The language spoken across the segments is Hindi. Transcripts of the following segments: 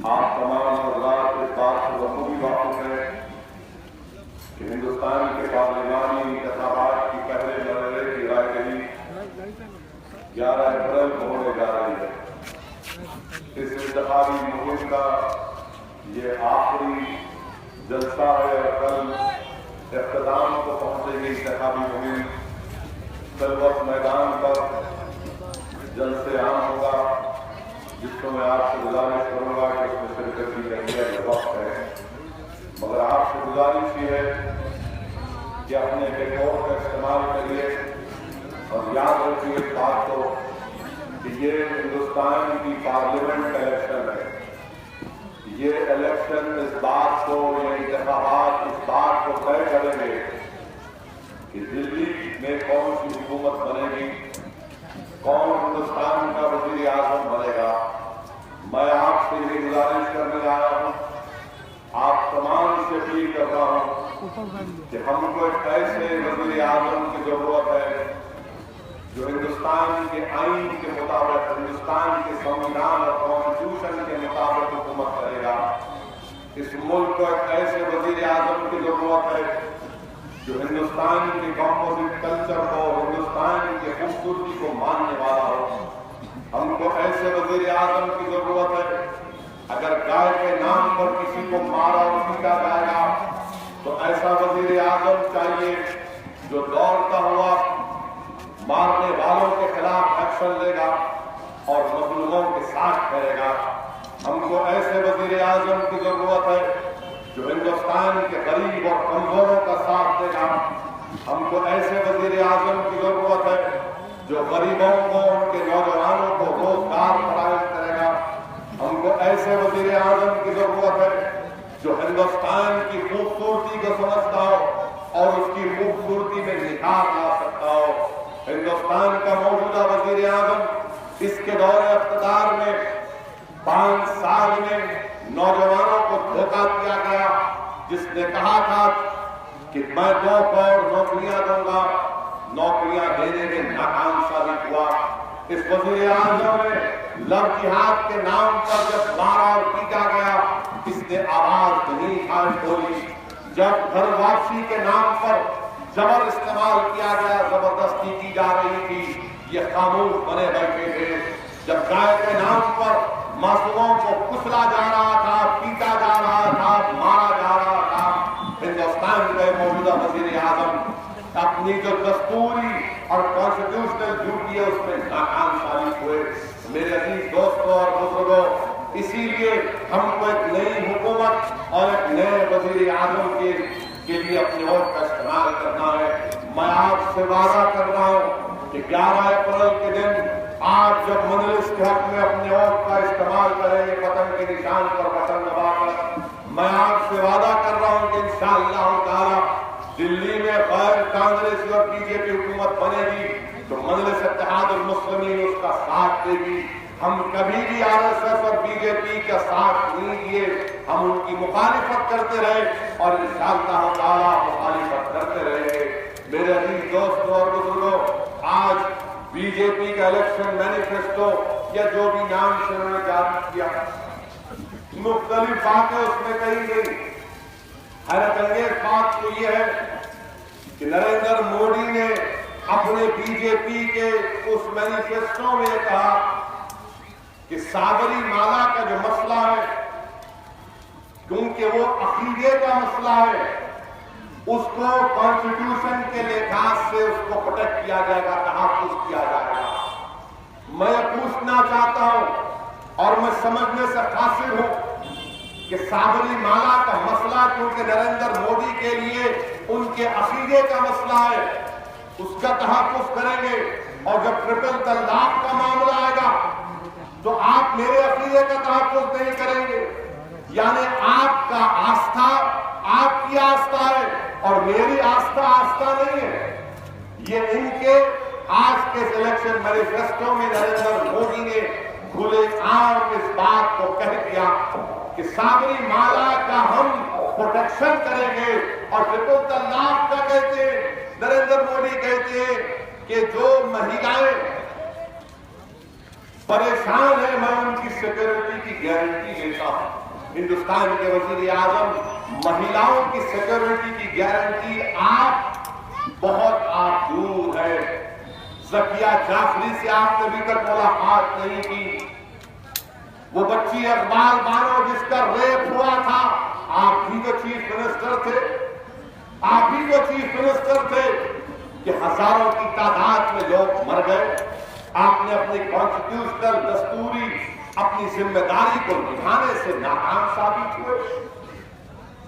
आप तमाम हजरात इस बात से बखूबी वाकिफ हैं कि हिंदुस्तान के पार्लिमानी इंतखाबात की पहले मरहले की रायदही 11 अप्रैल को होने जा रही है। इस इंतखाबी मुहिम का ये आखिरी जलसा है और कल इख्तिताम को पहुंचेगी इंतखाबी मुहिम। कल वक्त मैदान पर जलसे आम होगा, जिसको मैं आपसे गुजारिश करूंगा कि उसमें शिरकत की जाइए। ये वक्त है, मगर आपसे गुजारिश ये है कि अपने रिकॉर्ड का इस्तेमाल करिए और याद रखिए इस बात को कि ये हिंदुस्तान की पार्लियामेंट का इलेक्शन है। ये इलेक्शन इस बात को, ये इंतखाबात इस बात को तय करेंगे कि दिल्ली में कौन सी हुकूमत बनेगी, कौन हिंदुस्तान का वज़ीर आज़म बनेगा। मैं आपसे ये गुजारिश करने आया हूँ, आप तमाम से अपील कर रहा हूँ कि हमको एक ऐसे वज़ीर आज़म की जरूरत है जो हिंदुस्तान के आईन के मुताबिक, हिंदुस्तान के संविधान और कॉन्स्टिट्यूशन के मुताबिक हुकूमत करेगा। इस मुल्क को एक ऐसे वज़ीर आज़म की जरूरत है जो हिंदुस्तान के कॉम्पोजिट कल्चर को, हिंदुस्तान की खूबसूरती को मानने वाला हो। हमको ऐसे वज़ीर आज़म की जरूरत है, अगर गाय के नाम पर किसी को मारा और पीटा जाएगा तो ऐसा वज़ीर आज़म चाहिए जो दौड़ता हुआ मारने वालों के खिलाफ एक्शन लेगा और मजलूमों के साथ करेगा। हमको ऐसे वज़ीर आज़म की जरूरत है जो हिंदुस्तान के गरीब और कमजोरों का साथ देगा। हमको ऐसे वज़ीर आज़म की जरूरत है जो गरीबों को, उनके नौजवानों को रोजगार फराहम करेगा। हमको ऐसे वज़ीर आज़म की जरूरत है जो हिंदुस्तान की खूबसूरती को समझता हो और उसकी खूबसूरती में निखार ला सकता हो। हिंदुस्तान का मौजूदा वज़ीर आज़म इसके दौरे इख्तियार में 5 साल में नौजवानों को धोखा दिया गया, जिसने कहा था कि मैं 2 करोड़ नौकरियां दूंगा, नौकरियां देने में नाकाम साबित हुआ। इस वज़ीर आज़म ने लव जिहाद के नाम पर जब मारा और पीटा गया, इसने आवाज नहीं खोली। जब घर वापसी के नाम पर जबर इस्तेमाल किया गया, जबरदस्ती की जा रही थी, ये खामोश बने बैठे थे। जब गाय के नाम पर मासूमों को कुचला जा रहा था, पीटा जा रहा था, मारा जा रहा था, हिंदुस्तान के मौजूदा वज़ीर आज़म अपनी जो दस्तूरी और कॉन्स्टिट्यूशनल ड्यूटी है उसमें नाकाम साबित हुए। मेरे अजीज दोस्तों और बुजुर्गों, इसीलिए हमको एक नई हुकूमत और एक नए वज़ीर आज़म के लिए अपने वोट का इस्तेमाल करना है। मैं आपसे वादा कर रहा हूँ कि 11 अप्रैल के दिन आप जब मजलिस के हक में अपने वोट का इस्तेमाल करेंगे, पतंग के निशान पर बटन दबाकर, मैं आपसे वादा कर रहा हूँ कि इंशाअल्लाह ताला दिल्ली में गैर कांग्रेसी और बीजेपी हुकूमत बनेगी तो मजलिस इत्तेहादुल मुस्लिमीन उसका साथ देगी। हम कभी भी आरएसएस और बीजेपी का साथ नहीं दिए, हम उनकी मुखालिफत करते रहे और इंशाअल्लाह ताला मुखालिफत करते रहेंगे। मेरे अजीज दोस्तों और बुजुर्गों, आज बीजेपी का इलेक्शन मैनिफेस्टो या जो भी नाम से उन्होंने जारी किया, मुख्तलिफ बातें उसमें कही गई। हैरतअंगेज बात तो यह है कि नरेंद्र मोदी ने अपने बीजेपी के उस मैनिफेस्टो में कहा कि साबरी माला का जो मसला है, क्योंकि वो अकीदे का मसला है, उसको कॉन्स्टिट्यूशन के लिहाज से उसको प्रोटेक्ट किया जाएगा, तहफ़्फ़ुज़ किया जाएगा। मैं पूछना चाहता हूं और मैं समझने से कासिर हूं कि साबरी माला का मसला क्योंकि नरेंद्र मोदी के लिए उनके अकीदे का मसला है, उसका तहफ़्फ़ुज़ करेंगे। और जब ट्रिपल तलाक का मामला आएगा तो आप मेरे अकीदे का तहफ़्फ़ुज़ नहीं करेंगे। यानी आपका आस्था आपकी आस्था है और मेरी आस्था नहीं है। ये इनके आज के इलेक्शन मैनिफेस्टो में नरेंद्र मोदी ने खुलेआम इस बात को कह दिया कि साबरी माला का हम प्रोटेक्शन करेंगे। और ट्रिपल तलाक का कहते हैं, नरेंद्र मोदी कहते हैं कि जो महिलाएं परेशान है, मैं उनकी सिक्योरिटी की गारंटी लेता हूं। हिंदुस्तान के वजीर आजम, महिलाओं की सिक्योरिटी की गारंटी आप दूर है। ज़किया जाफरी से आपने अभी तक मुलाकात नहीं की। वो बच्ची इकबाल बानो जिसका रेप हुआ था, आप ही तो चीफ मिनिस्टर थे, आप ही तो चीफ मिनिस्टर थे कि हजारों की तादाद में लोग मर गए। आपने अपनी कॉन्स्टिट्यूशनल दस्तूरी अपनी जिम्मेदारी को निभाने से नाकाम साबित हुए।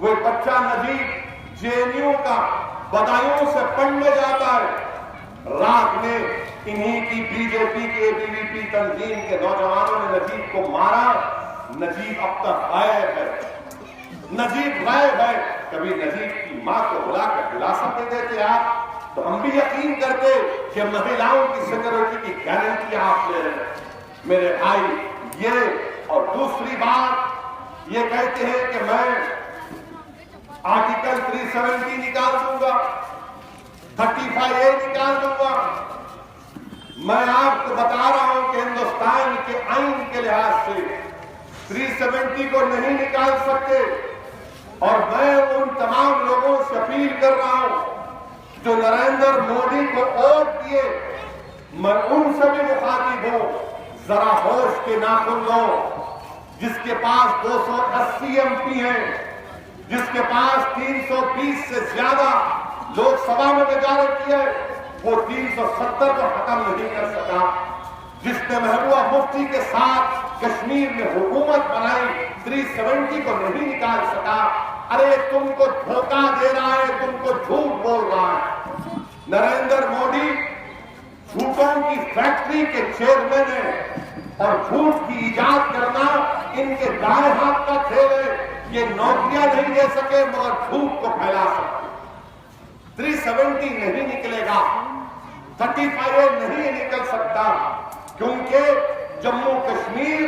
वो बच्चा नजीब जेएनयू का बदायूं से पढ़ने जाता है। रात में इन्हीं की बीजेपी के एबीवीपी तंजीम के नौजवानों ने नजीब को मारा। नजीब अब तक गायब है, नजीब गायब है। कभी नजीब की मां को बुलाकर दिलासा दे देते आप तो हम भी यकीन करते कि महिलाओं की सिक्योरिटी की गारंटी आप ले रहे हैं। मेरे भाई, ये और दूसरी बात ये कहते हैं कि मैं आर्टिकल 370 निकाल दूंगा, 35A निकाल दूंगा। मैं आपको बता रहा हूं कि हिंदुस्तान के आईन के लिहाज से 370 को नहीं निकाल सकते। और मैं उन तमाम लोगों से अपील कर रहा हूं जो नरेंद्र मोदी को वोट दिए, मैं उनसे भी मुखातिब हूं, जरा होश के नाखुन लो। जिसके पास 280 MP हैं, जिसके पास 320 से ज्यादा लोकसभा में मेजॉरिटी है, वो 370 को खत्म नहीं कर सका। जिसने महबूबा मुफ्ती के साथ कश्मीर में हुकूमत बनाई, 370 को नहीं निकाल सका। अरे तुमको धोखा दे रहा है, तुमको झूठ बोल रहा है। नरेंद्र मोदी झूठों की फैक्ट्री के चेयरमैन है और झूठ की इजाद करना इनके दाएं हाथ का खेल है। ये नौकरियां नहीं दे सके मगर झूठ को फैला सकते। 370 नहीं निकलेगा, 35A नहीं निकल सकता, क्योंकि जम्मू कश्मीर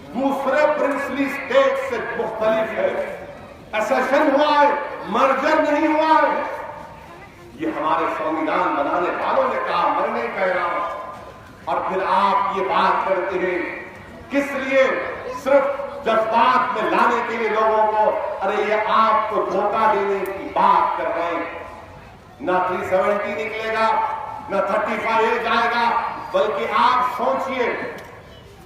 दूसरे प्रिंसली स्टेट से मुख्तलिफ है। एसेशन हुआ है, मर्जर नहीं हुआ है। ये हमारे संविधान बनाने वालों ने कहा, मैं नहीं कह रहा हूं। और फिर आप ये बात करते हैं किस लिए? सिर्फ जज्बात में लाने के लिए लोगों को। अरे ये आपको धोखा देने की बात कर रहे हैं। ना 370 निकलेगा, ना 35A जाएगा, बल्कि आप सोचिए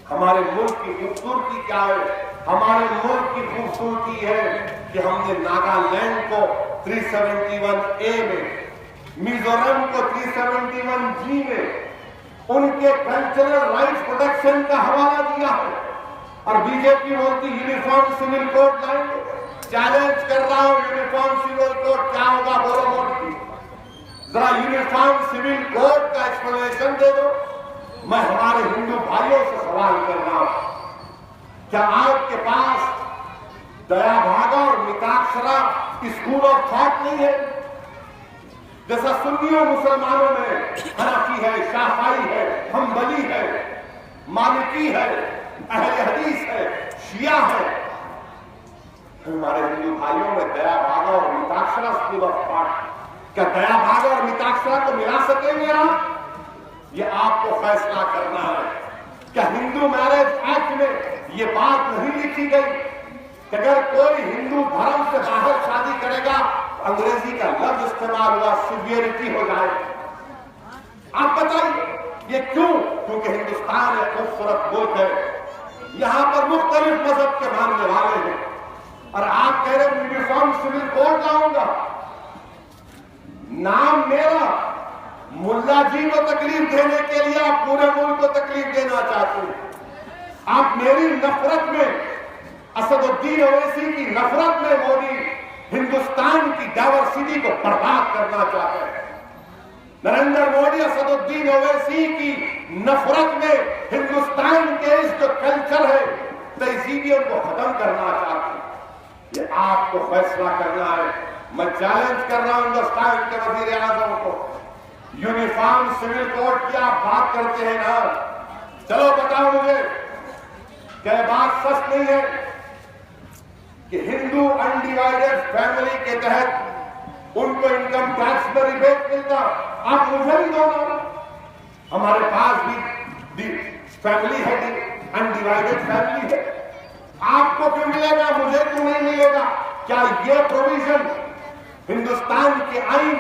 हमारे मुल्क की खूबसूरती क्या है। हमारे मुल्क की खूबसूरती है कि हमने नागालैंड को 371A में, मिजोरम को 371G में उनके कल्चरल राइट्स प्रोटेक्शन का हवाला दिया है। और बीजेपी बोलती यूनिफॉर्म सिविल कोड लाएंगे। चैलेंज कर रहा हूं, यूनिफॉर्म सिविल कोड क्या होगा बोलो मोदी, जरा यूनिफॉर्म सिविल कोड का एक्सप्लेनेशन दे दो। मैं हमारे हिंदू भाइयों से सवाल कर रहा हूं, क्या आपके पास दया भागा और मिताक्षरा स्कूल ऑफ थॉट नहीं है? जैसा सुन्नियों मुसलमानों में हनफी है, शाफाई है, हम्बली है, मालिकी है, अहले हदीस है, शिया है, हमारे हिंदू भाइयों में दया भागा और मिताक्षरा स्कूल ऑफ थॉट। क्या दया भागा और मिताक्षरा को मिला सकेंगे आप? ये आपको फैसला करना है। क्या हिंदू मैरिज एक्ट में ये बात नहीं लिखी गई कि अगर कोई हिंदू धर्म से बाहर शादी करेगा, अंग्रेजी का लफ्ज इस्तेमाल हुआ, सिवियरिटी हो जाए? आप बताइए ये क्यों? क्योंकि हिंदुस्तान एक खूबसूरत मुल्क है, यहां पर मुख्तलिफ मजहब के मानने वाले हैं। और आप कह रहे यूनिफॉर्म सिविल कोड लाऊंगा, नाम मेरा, मुल्ला जी को तकलीफ देने के लिए आप पूरे मुल्क को तकलीफ देना चाहते हैं। आप मेरी नफरत में, असदुद्दीन ओवैसी की नफरत में मोदी हिंदुस्तान की डाइवर्सिटी को बर्बाद करना चाहते हैं। नरेंद्र मोदी असदुद्दीन ओवैसी की नफरत में हिंदुस्तान के इस जो कल्चर है, तहजीबियत को खत्म करना चाहते हैं। ये आपको फैसला करना है। मैं चैलेंज कर रहा हूं हिंदुस्तान के वजीर आजम को, यूनिफॉर्म सिविल कोड की आप बात करते हैं ना, चलो बताओ मुझे, क्या बात सच नहीं है कि हिंदू अनडिवाइडेड फैमिली के तहत उनको इनकम टैक्स में रिबेट मिलता? आप मुझे भी दो ना, हमारे पास भी फैमिली है, अनडिवाइडेड फैमिली है। आपको क्यों मिलेगा, मुझे क्यों नहीं मिलेगा? क्या यह प्रोविजन हिंदुस्तान के आइन,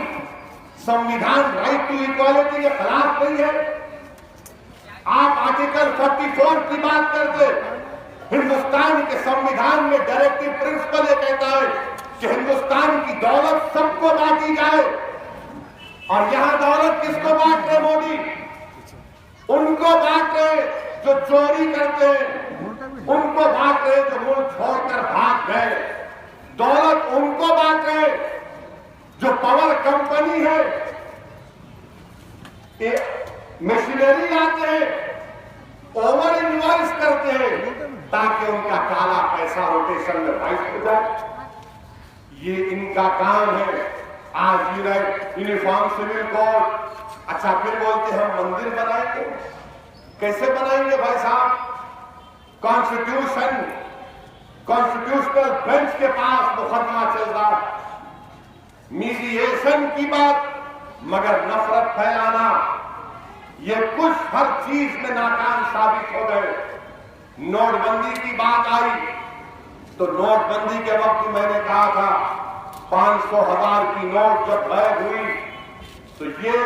संविधान, राइट टू इक्वालिटी के खिलाफ नहीं है? आप आर्टिकल 44 की बात करते, हिंदुस्तान के संविधान में डायरेक्टिव प्रिंसिपल ये कहता है कि हिंदुस्तान की दौलत सबको बांटी जाए। और यहां दौलत किसको बांट रहे मोदी? उनको बांट रहे जो चोरी करते हैं, उनको बांट रहे जो मुल्क छोड़कर भाग गए। दौलत उनको बांट रहे जो पावर कंपनी है, मशीनरी लाते हैं, ओवर इन्वेस्ट करते हैं ताकि उनका काला पैसा रोटेशन में वाइट हो जाए। ये इनका काम है। आज यूनिफॉर्म सिविल कोड, अच्छा फिर बोलते हम मंदिर बनाएंगे। कैसे बनाएंगे भाई साहब? कॉन्स्टिट्यूशनल बेंच के पास मुकदमा चल रहा है, मीडिएशन की बात, मगर नफरत फैलाना, ये कुछ हर चीज में नाकाम साबित हो गए। नोटबंदी की बात आई तो नोटबंदी के वक्त मैंने कहा था 500,000 की नोट जब गायब हुई तो ये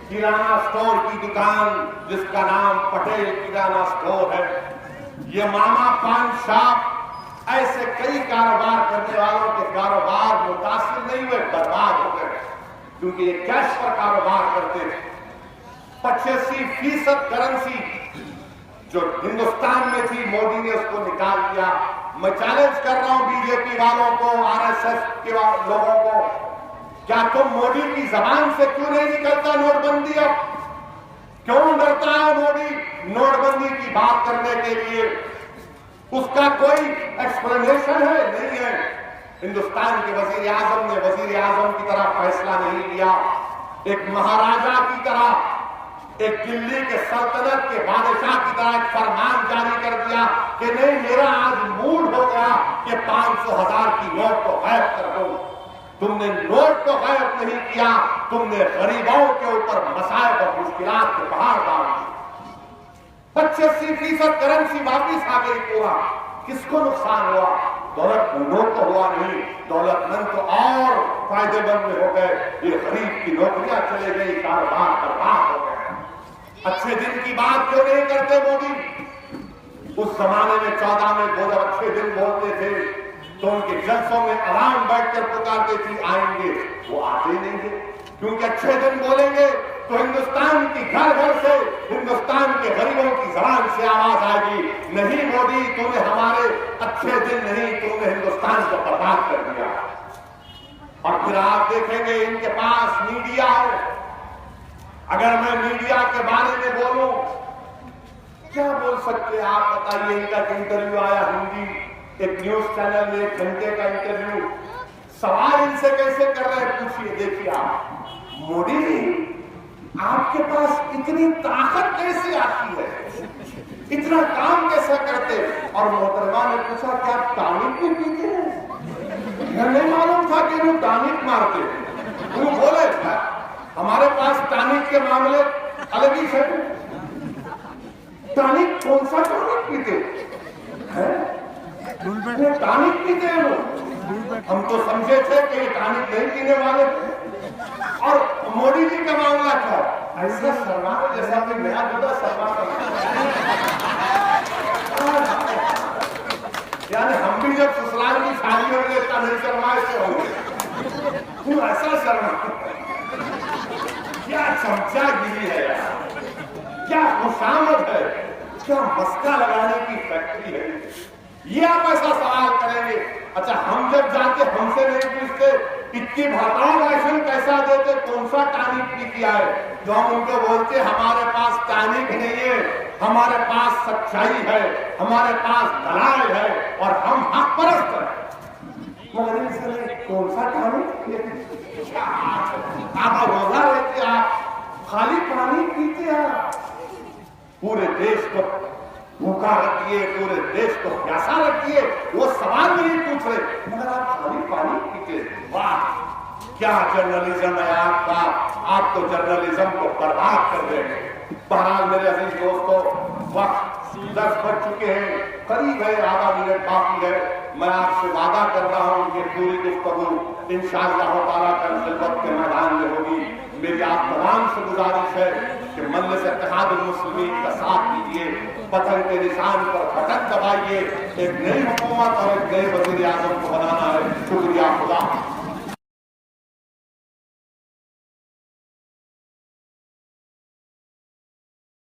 किराना स्टोर की दुकान जिसका नाम पटेल किराना स्टोर है, ये मामा पान शॉप, ऐसे कई कारोबार करने वालों के कारोबार मुतासिर नहीं हुए, बर्बाद हो गए, क्योंकि ये कैश पर कारोबार करते थे। 85% करेंसी जो हिंदुस्तान में थी, मोदी ने उसको निकाल दिया। मैं चैलेंज कर रहा हूं बीजेपी वालों को, आरएसएस के लोगों को, क्या तुम मोदी की जबान से क्यों नहीं निकलता नोटबंदी? अब क्यों डरता है मोदी नोटबंदी की बात करने के लिए? उसका कोई एक्सप्लेनेशन है? नहीं है। हिंदुस्तान के वजीर आजम ने वजीर आजम की तरह फैसला नहीं लिया, एक महाराजा की तरह, एक दिल्ली के सल्तनत के बादशाह की तरह एक फरमान जारी कर दिया कि नहीं, मेरा आज मूड हो गया कि 500,000 की नोट को गायब कर दो। तुमने नोट को गायब नहीं किया, तुमने गरीबों के ऊपर मसाइब और मुश्किलात के पहाड़ डाल दिए। 85% करेंसी वापिस आ गई पूरा। किसको नुकसान हुआ? दौलतमंदों को हुआ नहीं, दौलतमंद तो और फायदेमंद में हो गए। ये गरीब की नौकरियां चले गई, कारोबार बर्बाद हो गए। अच्छे दिन की बात क्यों नहीं करते मोदी? उस जमाने में 14 में बहुत अच्छे दिन बोलते थे तो उनके जलसों में आराम बैठकर पुकारते थे आएंगे, वो आते नहीं थे, क्योंकि अच्छे दिन बोलेंगे तो हिंदुस्तान की घर घर से, हिंदुस्तान के गरीबों की जबान से आवाज आएगी, नहीं मोदी तूने हमारे अच्छे दिन नहीं, तूने हिंदुस्तान को बर्बाद कर दिया। और फिर आप देखेंगे इनके पास मीडिया है। अगर मैं मीडिया के बारे में बोलूं, क्या बोल सकते हैं आप बताइए? इनका इंटरव्यू आया हिंदी, एक न्यूज चैनल में 1 घंटे का इंटरव्यू, सवाल इनसे कैसे कर रहे हैं पूछिए। देखिए आप, मोदी जी आपके पास इतनी ताकत कैसे आती है, इतना काम कैसे करते? और मोहतरमा ने पूछा क्या टॉनिक भी पीते हैं? नहीं मालूम था कि वो टॉनिक मारते हैं। वो बोले हमारे पास टॉनिक के मामले अलग ही है। टॉनिक कौन सा टॉनिक पीते हैं? टॉनिक पीते हैं वो। हम तो समझे थे कि ये टॉनिक नहीं पीने वाले। और मोदी जी का मामला था ऐसा शर्मा जैसा कि नया जुदा शर्मा, यानी हम भी जब ससुराल की शादी होंगे इतना नहीं शर्मा ऐसे होंगे, तू ऐसा शर्मा। क्या चमचागिरी है यार, क्या खुशामद है, क्या मस्का लगाने की फैक्ट्री है ये? आप ऐसा सवाल करेंगे? अच्छा हम जब जाते हमसे नहीं पूछते इतनी भरपूर राशन कैसा देते, कौन सा टॉनिक पी किया है? जो हम उनको बोलते हमारे पास टॉनिक नहीं है, हमारे पास सच्चाई है, हमारे पास दलाल है और हम हक परस्त हैं। मगर इनसे कौन सा टॉनिक? आप रोजा रहते, आप खाली पानी पीते हैं, पूरे देश को भूखा रखिए, पूरे देश को प्यासा रखिए, वो सवाल नहीं पूछ रहे, मगर आप खाली पानी पीते। वाह क्या जर्नलिज्म है आपका, आप तो जर्नलिज्म को बर्बाद कर देंगे। बहरहाल मेरे अजीज दोस्तों, वक्त 10 बज चुके हैं, करीब है, आधा मिनट बाकी है। मैं आपसे वादा कर रहा हूं कि पूरी गुफ्तगू इंशाअल्लाह ताला कल खिलवत के मैदान में होगी। मेरी आप तमाम से गुजारिश है कि मजलिस इत्तेहादुल मुस्लिमीन का साथ दीजिए, पत्थर के निशान पर बटन दबाइए। एक नई हुकूमत और एक नए वज़ीर आज़म को बनाना है। शुक्रिया खुदा।